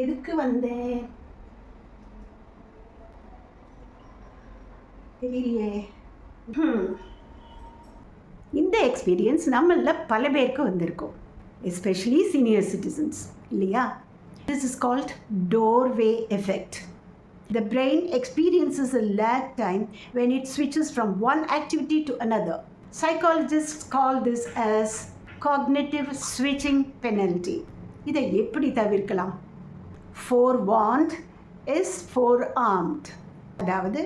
எதுக்கு வந்தேன் தெரியலையே. இந்த எக்ஸ்பீரியன்ஸ் நம்மள பல பேருக்கு வந்திருக்கும், எஸ்பெஷலி சீனியர் சிட்டிசன்ஸ் இல்லையா? This is called doorway effect. The brain experiences a lag time when it switches from one activity to another. Psychologists call this as cognitive switching penalty. இதை எப்படி தவிர்க்கலாம்? Forewarned is forearmed. அதாவது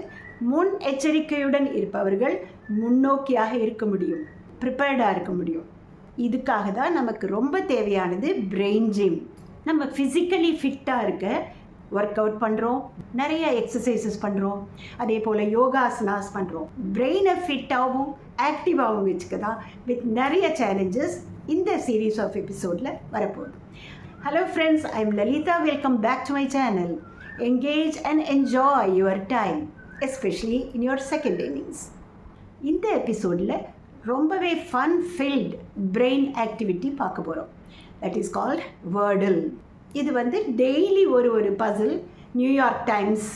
முன் எச்சரிக்கையுடன் இருப்பவர்கள் முன்னோக்கியாக இருக்க முடியும், ப்ரிப்பேர்டாக இருக்க முடியும். இதுக்காக தான் நமக்கு ரொம்ப தேவையானது பிரெயின் ஜிம். நம்ம ஃபிசிக்கலி ஃபிட்டாக இருக்க ஒர்க் அவுட் பண்ணுறோம், நிறைய எக்ஸசைசஸ் பண்ணுறோம், அதே போல் யோகாசனாஸ் பண்ணுறோம். பிரெயினை ஃபிட்டாகவும் ஆக்டிவாகவும் வச்சுக்க தான் வித் நிறைய சேலஞ்சஸ் இந்த சீரீஸ் ஆஃப் எபிசோடில் வரப்போகுது. Hello friends, I am Lalitha. Welcome back to my channel. Engage and enjoy your time, especially in your second innings. இந்த எபிசோடில் ரொம்பவே ஃபன் ஃபில்ட் பிரெயின் ஆக்டிவிட்டி பார்க்க போகிறோம். தட் இஸ் கால்ட் வேர்டில். இது டெய்லி ஒரு பசில் நியூயார்க் டைம்ஸ்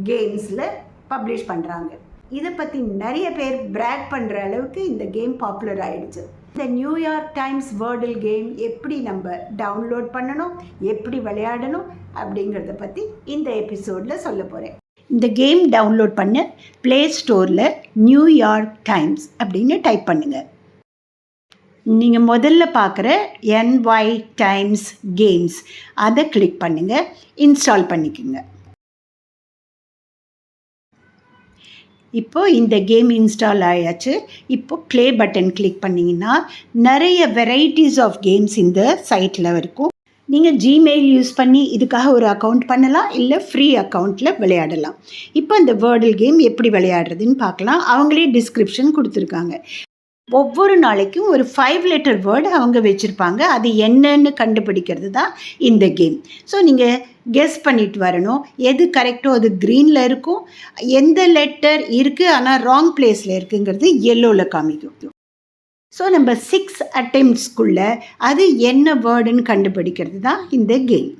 கேம்ஸில் பப்ளிஷ் பண்ணுறாங்க. இதை பற்றி நிறைய பேர் பிராக் பண்ணுற அளவுக்கு இந்த கேம் பாப்புலர் ஆகிடுச்சு. இந்த நியூயார்க் டைம்ஸ் வேர்டில் கேம் எப்படி நம்ம டவுன்லோட் பண்ணணும், எப்படி விளையாடணும் அப்படிங்கிறத பற்றி இந்த எபிசோடில் சொல்ல போகிறேன். இந்த கேம் டவுன்லோட் பண்ண ப்ளே ஸ்டோரில் நியூயார்க் டைம்ஸ் அப்படின்னு டைப் பண்ணுங்கள். நீங்கள் முதல்ல பார்க்குற NY டைம்ஸ் கேம்ஸ் அதை கிளிக் பண்ணுங்கள், இன்ஸ்டால் பண்ணிக்கோங்க. இப்போது இந்த கேம் இன்ஸ்டால் ஆயாச்சு. இப்போது ப்ளே பட்டன் கிளிக் பண்ணிங்கன்னா நிறைய வெரைட்டிஸ் ஆஃப் கேம்ஸ் இந்த சைட்டில் இருக்கும். நீங்கள் ஜிமெயில் யூஸ் பண்ணி இதுக்காக ஒரு அக்கௌண்ட் பண்ணலாம், இல்லை ஃப்ரீ அக்கௌண்ட்டில் விளையாடலாம். இப்போ அந்த வேர்டில் கேம் எப்படி விளையாடுறதுன்னு பார்க்கலாம். அவங்களே டிஸ்கிரிப்ஷன் கொடுத்துருக்காங்க. ஒவ்வொரு நாளைக்கும் ஒரு 5 லெட்டர் வேர்டு அவங்க வச்சுருப்பாங்க. அது என்னன்னு கண்டுபிடிக்கிறது தான் இந்த கேம். ஸோ நீங்கள் கெஸ் பண்ணிட்டு வரணும். எது கரெக்டோ அது க்ரீனில் இருக்கும், எந்த லெட்டர் இருக்குது ஆனால் ராங் பிளேஸில் இருக்குங்கிறது எல்லோவில் காமிக்கும். ஸோ நம்ம 6 அட்டெம்ப்ட்ஸ்குள்ளே அது என்ன வேர்டுன்னு கண்டுபிடிக்கிறது தான் இந்த கேம்.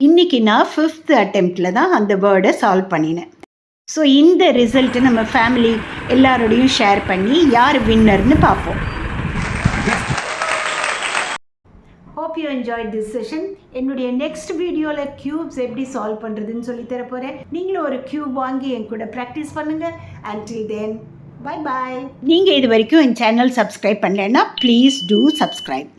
இன்றைக்கி நான் 5th அட்டெம்ப்டில் தான் அந்த வேர்டை சால்வ் பண்ணினேன். ஸோ இந்த ரிசல்ட்டை நம்ம ஃபேமிலி எல்லாரோடையும் ஷேர் பண்ணி யார் வின்னர்னு பார்ப்போம். Hope you enjoyed this session. என்னுடைய நெக்ஸ்ட் வீடியோவில் க்யூப்ஸ் எப்படி சால்வ் பண்ணுறதுன்னு சொல்லி தர போகிறேன். நீங்களும் ஒரு க்யூப் வாங்கி என் கூட ப்ராக்டிஸ் பண்ணுங்கள். until then, bye bye. நீங்கள் இது வரைக்கும் என் சேனல் சப்ஸ்கிரைப் பண்ணலைன்னா ப்ளீஸ் டூ சப்ஸ்கிரைப்.